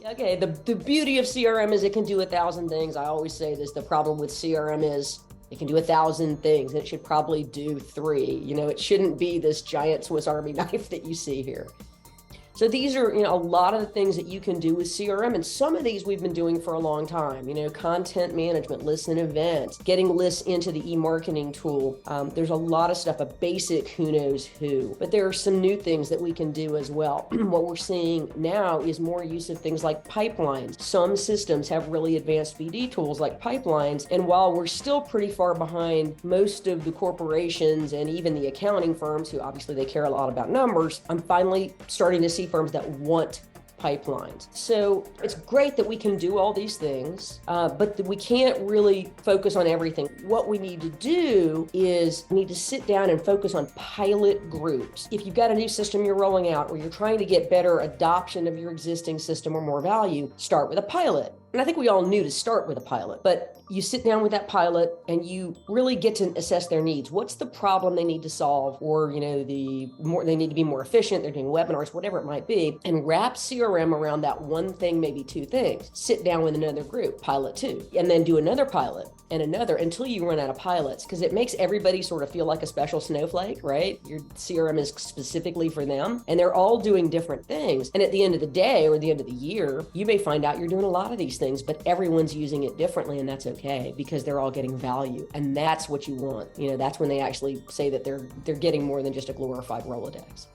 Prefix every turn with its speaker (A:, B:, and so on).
A: Okay, the beauty of CRM is it can do 1,000 things. I always say this, the problem with CRM is it can do 1,000 things and it should probably do 3. It shouldn't be this giant Swiss Army knife that you see here. So these are, a lot of the things that you can do with CRM, and some of these we've been doing for a long time. Content management, lists and events, getting lists into the e-marketing tool. There's a lot of stuff, a basic who knows who, but there are some new things that we can do as well. What we're seeing now is more use of things like pipelines. Some systems have really advanced BD tools like pipelines, and while we're still pretty far behind most of the corporations and even the accounting firms, who obviously they care a lot about numbers, I'm finally starting to see firms that want pipelines. So it's great that we can do all these things, but we can't really focus on everything. What we need to do is we need to sit down and focus on pilot groups. If you've got a new system you're rolling out or you're trying to get better adoption of your existing system or more value, start with a pilot. And I think we all knew to start with a pilot, but you sit down with that pilot and you really get to assess their needs. What's the problem they need to solve? Or, they need to be more efficient. They're doing webinars, whatever it might be, and wrap CRM around that one thing, maybe 2 things. Sit down with another group, pilot 2, and then do another pilot and another until you run out of pilots, because it makes everybody sort of feel like a special snowflake, right? Your CRM is specifically for them and they're all doing different things. And at the end of the day or the end of the year, you may find out you're doing a lot of these things, but everyone's using it differently, and that's okay because they're all getting value. And that's what you want. That's when they actually say that they're getting more than just a glorified Rolodex.